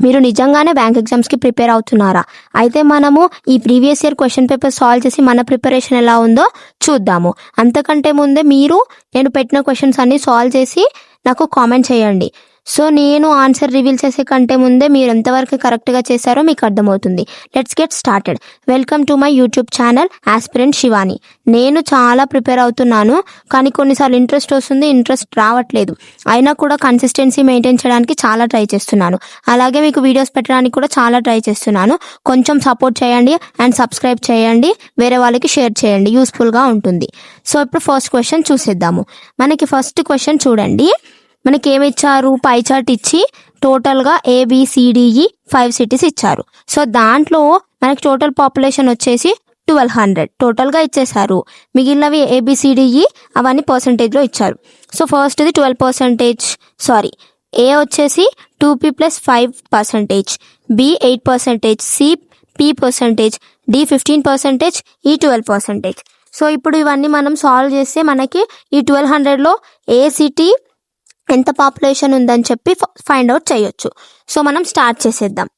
మీరు నిజంగానే బ్యాంక్ ఎగ్జామ్స్కి ప్రిపేర్ అవుతున్నారా? అయితే మనము ఈ previous year question paper solve చేసి మన ప్రిపరేషన్ ఎలా ఉందో చూద్దాము. అంతకంటే ముందే మీరు నేను పెట్టిన క్వశ్చన్స్ అన్ని సాల్వ్ చేసి నాకు కామెంట్ చేయండి. సో నేను ఆన్సర్ రివీల్ చేసే కంటే ముందే మీరు ఎంతవరకు కరెక్ట్గా చేశారో మీకు అర్థమవుతుంది. Let's get started. Welcome to my YouTube channel aspirant Shivani. నేను చాలా ప్రిపేర్ అవుతున్నాను, కానీ కొన్నిసార్లు ఇంట్రెస్ట్ వస్తుంది, ఇంట్రెస్ట్ రావట్లేదు. అయినా కూడా కన్సిస్టెన్సీ మెయింటైన్ చేయడానికి చాలా ట్రై చేస్తున్నాను. అలాగే మీకు వీడియోస్ పెట్టడానికి కూడా చాలా ట్రై చేస్తున్నాను. కొంచెం సపోర్ట్ చేయండి అండ్ సబ్స్క్రైబ్ చేయండి, వేరే వాళ్ళకి షేర్ చేయండి, యూస్ఫుల్గా ఉంటుంది. సో ఇప్పుడు ఫస్ట్ క్వశ్చన్ చూసేద్దాము. మనకి ఫస్ట్ క్వశ్చన్ చూడండి. మనకి ఏమి ఇచ్చారు? పై చార్ట్ ఇచ్చి టోటల్గా ABCDE 5 సిటీస్ ఇచ్చారు. సో దాంట్లో మనకి టోటల్ పాపులేషన్ వచ్చేసి 1200 టోటల్గా ఇచ్చేసారు. మిగిలినవి ABCDE అవన్నీ పర్సంటేజ్లో ఇచ్చారు. సో ఫస్ట్ది 12%, A వచ్చేసి 2P + 5%, B 8%, C P%, D 15%, E 12%. So ఇప్పుడు ఇవన్నీ మనం సాల్వ్ చేస్తే మనకి ఈ 1200లో ఏ సిటీ ఎంత పాపులేషన్ ఉందని చెప్పి ఫైండ్ అవుట్ చేయొచ్చు. సో మనం స్టార్ట్ చేసేద్దాం.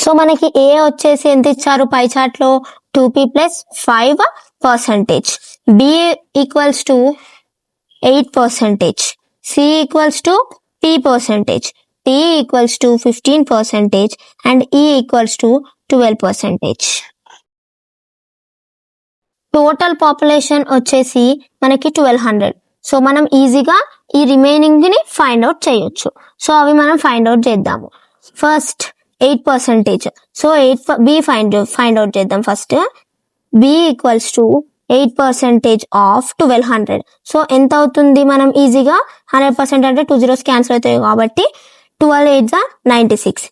సో మనకి ఏ వచ్చేసి ఎంత ఇచ్చారు పై చార్ట్ లో? 2P + 5%, B = 8%, C = P%, T = 15%, and E = 12%. Total population వచ్చేసి మనకి 1200. సో మనం ఈజీగా ఈ రిమైనింగ్ ని ఫైండ్ అవుట్ చేయొచ్చు. సో అవి మనం ఫైండ్ అవుట్ చేద్దాము. First 8%. So B find out చేద్దాం. First B = 8% of 1200. సో ఎంత అవుతుంది? మనం ఈజీగా 100% అంటే 2 zeros క్యాన్సిల్ అవుతాయి కాబట్టి 12 8 96.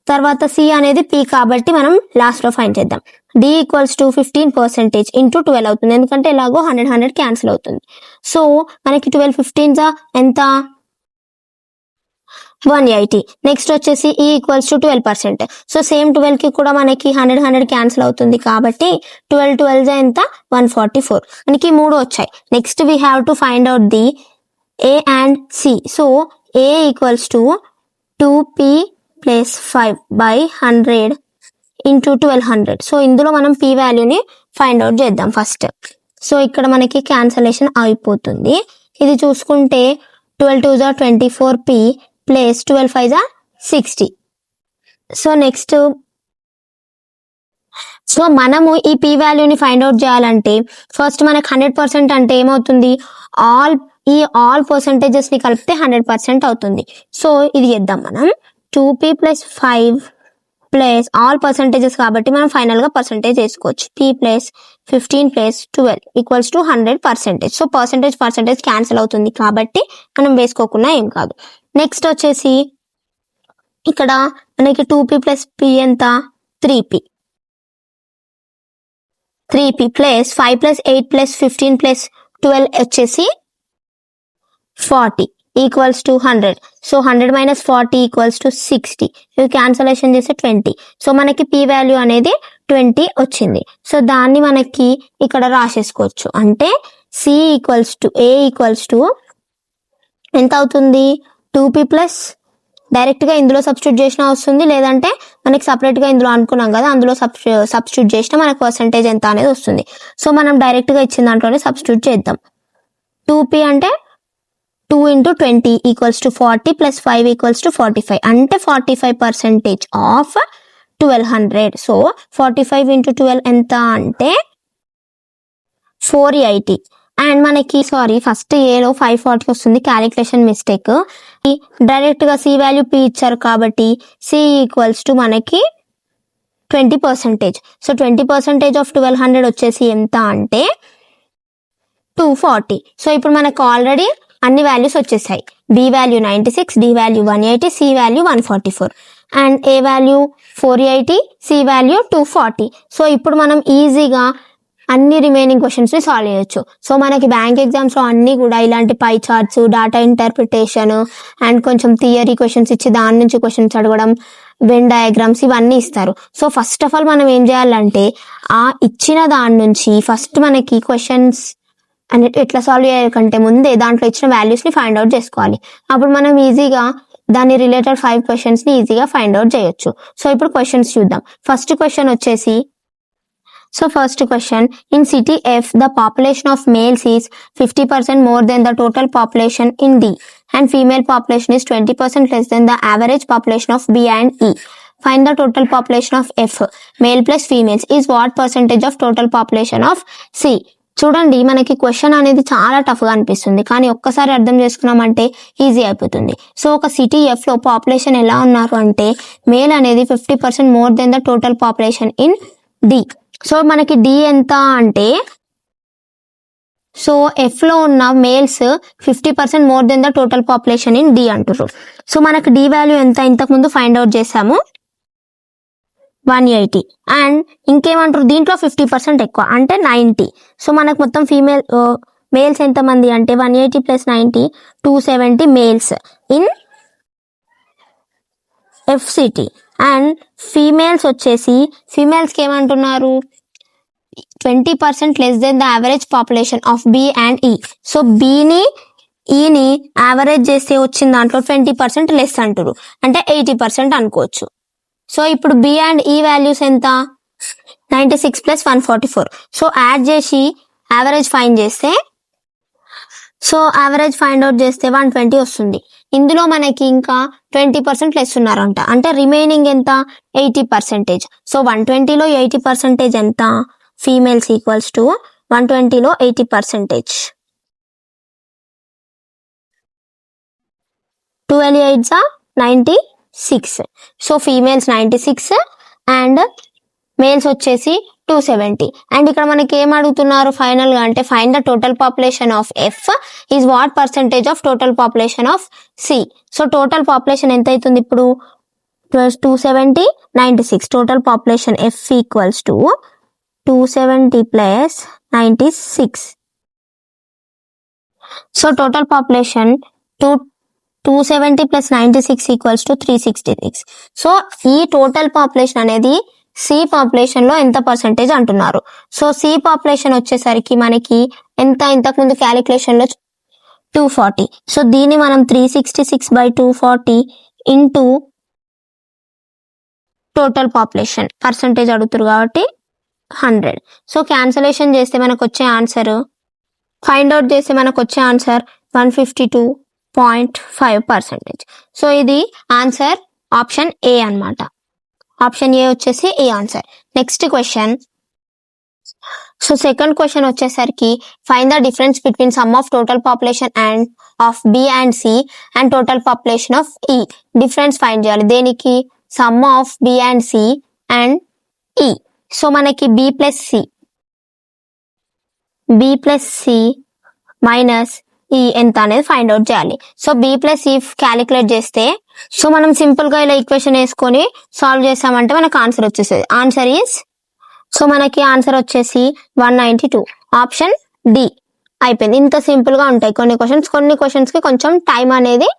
తర్వాత C అనేది P కాబట్టి మనం లాస్ట్ లో ఫైండ్ చేద్దాం. D = 15% ఇంటూ 12 అవుతుంది, ఎందుకంటే ఎలాగో 100 క్యాన్సిల్ అవుతుంది. సో మనకి 12 15 ఎంత? 180. నెక్స్ట్ వచ్చేసి E = 12%. సో సేమ్ 12 కి కూడా మనకి 100 క్యాన్సిల్ అవుతుంది కాబట్టి 12 12 ఎంత? 144. మనకి 3 వచ్చాయి. Next we have to find out the A and C. So A = 2P + 5/100 into 1200. So ఇందులో మనం P వాల్యూని ఫైండ్ అవుట్ చేద్దాం ఫస్ట్. సో ఇక్కడ మనకి క్యాన్సలేషన్ అయిపోతుంది. ఇది చూసుకుంటే 12 2 24P + 12 5 60. సో నెక్స్ట్ మనము ఈ P వాల్యూని ఫైండ్ అవుట్ చేయాలంటే ఫస్ట్ మనకు 100% అంటే ఏమవుతుంది? ఆల్ పర్సంటేజెస్ ని కలిపితే 100% అవుతుంది. సో ఇది చేద్దాం మనం. 2P + 5 ప్లస్ ఆల్ పర్సంటేజెస్ కాబట్టి మనం ఫైనల్ గా పర్సంటేజ్ వేసుకోవచ్చు. P + 15 + 12 = 100%. సో పర్సంటేజ్ క్యాన్సిల్ అవుతుంది కాబట్టి మనం వేసుకోకుండా ఏం కాదు. నెక్స్ట్ వచ్చేసి ఇక్కడ మనకి 2P + P ఎంత? 3P + 5 + 8 + 15 + 12 వచ్చేసి 40 = 100. సో 100 - 40 = 60. ఇవి క్యాన్సలేషన్ చేస్తే 20. సో మనకి P వాల్యూ అనేది 20 వచ్చింది. సో దాన్ని మనకి ఇక్కడ రాసేసుకోవచ్చు. అంటే A = ఎంత అవుతుంది? 2P + డైరెక్ట్ గా ఇందులో సబ్స్టిట్యూట్ చేసినా వస్తుంది, లేదంటే మనకి సపరేట్ గా ఇందులో అనుకున్నాం కదా, అందులో సబ్స్టిట్యూట్ చేసినా మనకు పర్సంటేజ్ ఎంత అనేది వస్తుంది. సో మనం డైరెక్ట్ గా ఇచ్చిన దాంట్లోనే సబ్స్టిట్యూట్ చేద్దాం. 2P అంటే 2 × 20 = 40 + 5 = 45. అంటే 45% ఆఫ్ 1200. సో 45 × 12 ఎంత అంటే 480. అండ్ మనకి ఫస్ట్ ఏలో 540 వస్తుంది, క్యాలిక్యులేషన్ మిస్టేక్. డైరెక్ట్ గా C వాల్యూ P ఇచ్చారు కాబట్టి C = మనకి 20%. సో 20% ఆఫ్ 1200 వచ్చేసి ఎంత అంటే 240. సో ఇప్పుడు మనకు ఆల్రెడీ అన్ని వాల్యూస్ వచ్చేసాయి. B value 96, D value 180, C value 144, and A value 480, C value 240. So ఇప్పుడు మనం ఈజీగా అన్ని రిమైనింగ్ క్వశ్చన్స్ ని సాల్వ్ చేయొచ్చు. సో మనకి బ్యాంక్ ఎగ్జామ్స్ లో అన్ని కూడా ఇలాంటి పై చార్ట్స్, డాటా ఇంటర్ప్రిటేషన్ అండ్ కొంచెం థియరీ క్వశ్చన్స్ ఇచ్చి దాని నుంచి క్వశ్చన్స్ అడగడం, వెన్ డయాగ్రామ్స్ ఇవన్నీ ఇస్తారు. సో ఫస్ట్ ఆఫ్ ఆల్ మనం ఏం చేయాలంటే ఆ ఇచ్చిన దాని నుంచి ఫస్ట్ మనకి క్వశ్చన్స్ అంటే ఎట్లా సాల్వ్ చేయకంటే ముందే దాంట్లో ఇచ్చిన వాల్యూస్ ని ఫైండ్ అవుట్ చేసుకోవాలి. అప్పుడు మనం ఈజీగా దాని రిలేటెడ్ 5 క్వశ్చన్స్ ని ఈజీగా ఫైండ్ అవుట్ చేయొచ్చు. సో ఇప్పుడు క్వశ్చన్స్ చూద్దాం. ఫస్ట్ క్వశ్చన్ వచ్చేసి, so first question, in city F, the population of males is 50% more than the total population in D, and female population is 20% less than the average population of B and E. Find the total population of F, male plus females, is what percentage of total population of C. చూడండి, మనకి question అనేది చాలా tough గా అనిపిస్తుంది, కానీ ఒక్కసారి అర్థం చేసుకున్నామంటే ఈజీ అయిపోతుంది. సో ఒక సిటీ ఎఫ్ లో పాపులేషన్ ఎలా ఉన్నారు అంటే, మేల్ అనేది 50% more than the total population in D. So మనకి డి ఎంత అంటే, సో ఎఫ్ లో ఉన్న males 50% more than the total population in D అంటారు. సో మనకి డి వాల్యూ ఎంత ఇంతకు ముందు ఫైండ్ అవుట్ చేసాము, 180. అండ్ ఇంకేమంటారు, దీంట్లో 50% ఎక్కువ అంటే 90. సో మనకు మొత్తం మేల్స్ ఎంతమంది అంటే 180 + 90 270 males in F city. And females వచ్చేసి, ఫీమేల్స్కి ఏమంటున్నారు, 20% less than the average population of B and E. So బిని ఈని యావరేజ్ చేస్తే వచ్చిన దాంట్లో 20% లెస్ అంటారు, అంటే 80% అనుకోవచ్చు. సో ఇప్పుడు బి అండ్ ఈ వాల్యూస్ ఎంత, 96 + 144. సో యాడ్ చేసి యావరేజ్ ఫైండ్ చేస్తే, సో యావరేజ్ ఫైండ్ అవుట్ చేస్తే 120 వస్తుంది. ఇందులో మనకి ఇంకా 20% లెస్ ఉన్నారంట, అంటే రిమైనింగ్ ఎంత, 80%. సో 120లో 80% ఎంత, ఫీమేల్స్ ఈక్వల్స్ టు 120లో 80%. 12 8 96. సో ఫీమేల్స్ 96 అండ్ మేల్స్ వచ్చేసి 270. అండ్ ఇక్కడ మనకి ఏం అడుగుతున్నారు ఫైనల్ గా అంటే, find the total population of F is what percentage of total population of C. So total population ఎంత అవుతుంది ఇప్పుడు, 270 96. Total population F equals to 270 + 96. So total population 270 + 96 equals to 366. So ఈ టోటల్ పాపులేషన్ అనేది C population లో ఎంత percentage అంటున్నారు. So C population వచ్చేసరికి మనకి ఎంత, ఇంతకు ముందు క్యాలిక్యులేషన్ లో 240. సో దీన్ని మనం 366/240 ఇంటూ టోటల్ పాపులేషన్ పర్సెంటేజ్ అడుగుతారు కాబట్టి 100. సో క్యాన్సలేషన్ చేస్తే మనకు వచ్చే ఆన్సర్, ఫైండ్ అవుట్ చేస్తే మనకు వచ్చే ఆన్సర్ 152.5%. సో ఇది ఆన్సర్ ఆప్షన్ ఏ అన్నమాట. ఆప్షన్ ఏ వచ్చేసి A answer. Next question, so second question వచ్చేసరికి, find the difference between sum of total population and of B and C and total population of E. Difference find చేయాలి దేనికి, sum of B and C and E. So మనకి B plus C minus E ఎంత అనేది find out చేయాలి. So B plus C calculate చేస్తే, so మనం simple గా ఇలా ఈక్వేషన్ వేసుకొని సాల్వ్ చేసామంటే మనకు ఆన్సర్ వచ్చేసేది. ఆన్సర్ ఈస్, సో మనకి ఆన్సర్ వచ్చేసి 192. ఆప్షన్ డి అయిపోయింది. ఇంత సింపుల్ గా ఉంటాయి కొన్ని క్వశ్చన్స్ కి కొంచెం టైం అనేది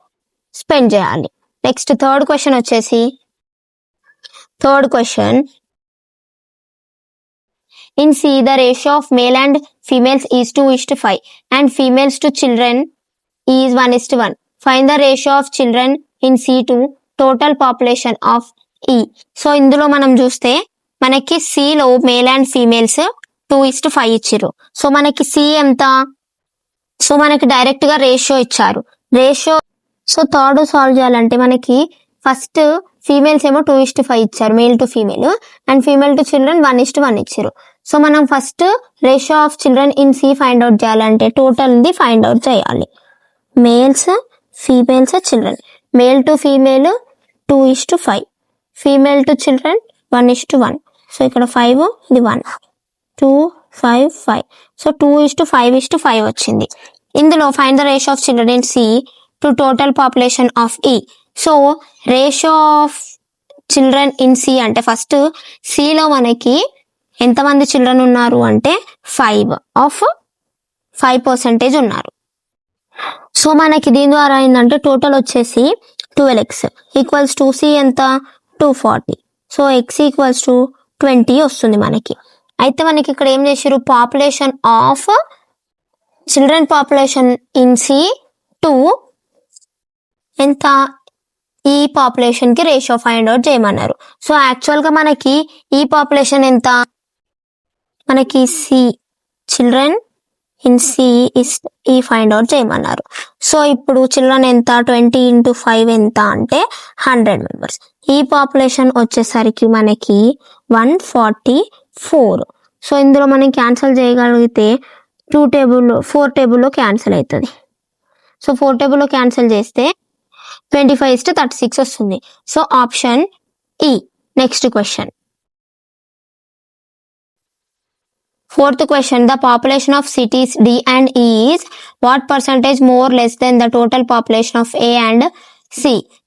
స్పెండ్ చేయాలి. నెక్స్ట్ థర్డ్ క్వశ్చన్ వచ్చేసి, in C, the ratio of male and females is 2:5 and females to children is 1:1. Find the ratio of children in C to total population of E. So ఇందులో మనం చూస్తే మనకి C లో male and females 2:5 ఇచ్చారు. So మనకి C ఎంత, so మనకి direct గా రేషియో ఇచ్చారు. సో థర్డ్ సాల్వ్ చేయాలంటే మనకి ఫస్ట్ ఫీమేల్స్ ఏమో 2:5 ఇచ్చారు, male to female, and female to children 1:1 ఇచ్చారు. సో మనం first ratio of children in C find out చేయాలంటే టోటల్ ది ఫైండ్ అవుట్ చేయాలి. Males, females, children. Male to female 2:5, female to children 1:1. So ఇక్కడ 5, ఇది 1, 2, 5, 5. So 2:5:5 వచ్చింది. ఇందులో find the ratio of children in C to total population of E. So ratio of children in C అంటే first సిలో మనకి ఎంతమంది children ఉన్నారు అంటే 5% ఉన్నారు. సో మనకి దీని ద్వారా ఏంటంటే టోటల్ వచ్చేసి 12x ఈక్వల్స్ టు సి ఎంత 240. సో x ఈక్వల్స్ టు 20 వస్తుంది మనకి. అయితే మనకి ఇక్కడ ఏం చేసారు, population of children population in C to ఎంత ఈ పాపులేషన్ కి రేషియో ఫైండ్ అవుట్ చేయమన్నారు. సో యాక్చువల్ గా మనకి ఈ పాపులేషన్ ఎంత, మనకి C children in C is E find out చేయమన్నారు. సో ఇప్పుడు చిల్డ్రన్ ఎంత, 20 × 5 ఎంత అంటే 100 మెంబర్స్. ఈ పాపులేషన్ వచ్చేసరికి మనకి 144. సో ఇందులో మనం క్యాన్సిల్ చేయగలిగితే 4 టేబుల్లో క్యాన్సిల్ అవుతుంది. సో 4 టేబుల్లో క్యాన్సిల్ చేస్తే 25:36 వస్తుంది. సో ఆప్షన్ ఈ. Next question, 4th question, the population of cities D and E is what percentage more less than the total population of A and C?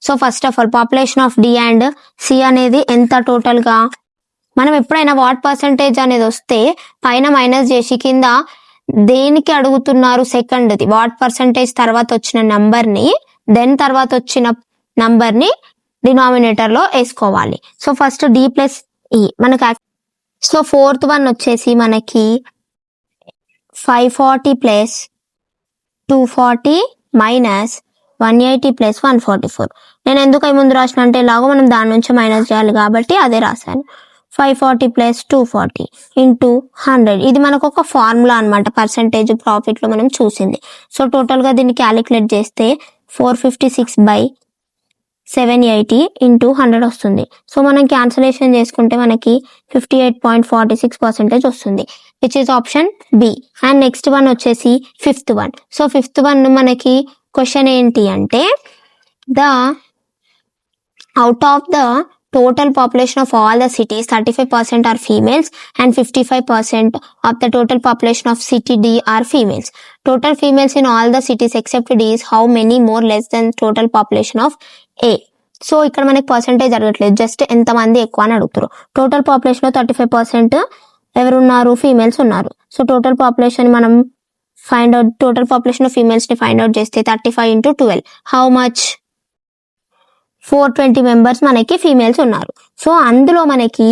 So first of all, population of D and C అనేది ఎంత total గా, మనం ఎప్పుడైనా what percentage అనేది వస్తే పైన minus చేసి కింద దేనికి అడుగుతున్నారు సెకండ్ది వాట్ పర్సంటేజ్ తర్వాత వచ్చిన నంబర్ని దెన్ తర్వాత వచ్చిన నంబర్ని డినామినేటర్ లో వేసుకోవాలి. సో ఫస్ట్ D + E మనకు. సో 4th వన్ వచ్చేసి మనకి 540 + 240 - 180 + 144. నేను ఎందుకు ముందు రాసిన అంటే ఇలాగో మనం దాని నుంచి మైనస్ చేయాలి కాబట్టి అదే రాశాను. 540 + 240 × 100. ఇది మనకు ఒక ఫార్ములా అనమాట, పర్సంటేజ్ ప్రాఫిట్ లో మనం చూసింది. సో టోటల్ గా దీన్ని క్యాలిక్యులేట్ చేస్తే 456/780 × 100 వస్తుంది. సో మనం క్యాన్సిలేషన్ చేసుకుంటే మనకి 58.46% వస్తుంది, which is option B. And next one వచ్చేసి 5th one. So 5th one మనకి క్వశ్చన్ ఏంటి అంటే, the out of the total population of all the cities 35% are females and 55% of the total population of city D are females. Total females in all the cities except D is how many more less than total population of A? So ఇక్కడ మనకి percentage అడగట్లేదు, just ఎంతమంది ఎక్కువ అని అడుగుతారు. Total population లో 35% ఎవరున్నారు, females ఉన్నారు. సో టోటల్ పాపులేషన్ మనం find out, total population of females ని ఫైండ్ అవుట్ చేస్తే 35 × 12 హౌ మచ్, 420 మెంబర్స్ మనకి ఫీమేల్స్ ఉన్నారు. సో అందులో మనకి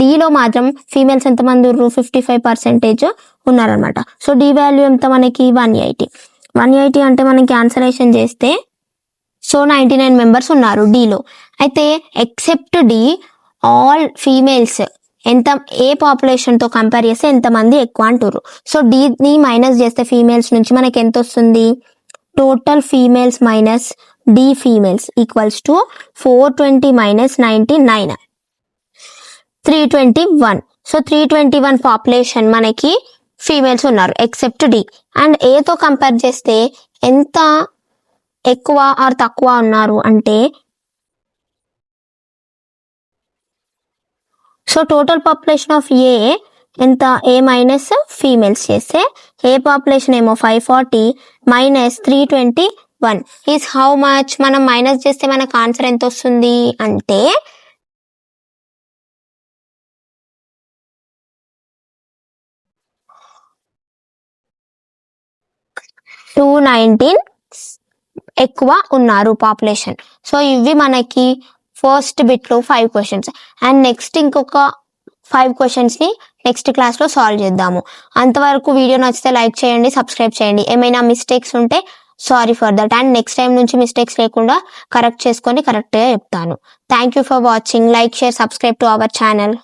డీలో మాత్రం ఫీమేల్స్ ఎంతమంది ఉన్నారు, 55% ఉన్నారనమాట. సో డి వాల్యూ ఎంత మనకి 180 అంటే మనం క్యాన్సలేషన్ చేస్తే సో 99 మెంబర్స్ ఉన్నారు డీలో. అయితే ఎక్సెప్ట్ డి ఆల్ ఫీమేల్స్ ఎంత, ఏ పాపులేషన్ తో కంపేర్ చేస్తే ఎంతమంది ఎక్కువ అంటారు. సో డీని మైనస్ చేస్తే ఫీమేల్స్ నుంచి మనకి ఎంత వస్తుంది, total females minus D females equals to 420 - 99, 321. So 321 population మనకి ఫీమేల్స్ ఉన్నారు ఎక్సెప్ట్ డి. అండ్ ఏ తో కంపేర్ చేస్తే ఎంత ఎక్కువ ఆర్ తక్కువ ఉన్నారు అంటే, సో టోటల్ పాపులేషన్ ఆఫ్ ఏ ఎంత, ఏ మైనస్ ఫీమేల్స్ చేస్తే ఏ పాపులేషన్ ఏమో 540 - 321 ఈజ్ హౌ మచ్, మనం మైనస్ చేస్తే మనకు ఆన్సర్ ఎంత వస్తుంది అంటే 219 ఎక్కువ ఉన్నారు పాపులేషన్. సో ఇవి మనకి ఫస్ట్ బిట్ లో 5 క్వశ్చన్స్. అండ్ నెక్స్ట్ ఇంకొక 5 క్వశ్చన్స్ ని నెక్స్ట్ క్లాస్ లో సాల్వ్ చేద్దాము. అంతవరకు వీడియో నచ్చితే లైక్ చేయండి, సబ్స్క్రైబ్ చేయండి. ఏమైనా మిస్టేక్స్ ఉంటే sorry for that. And next time నుంచి మిస్టేక్స్ లేకుండా కరెక్ట్ చేసుకొని కరెక్ట్గా చెప్తాను. Thank you for watching. Like, share, subscribe to our channel.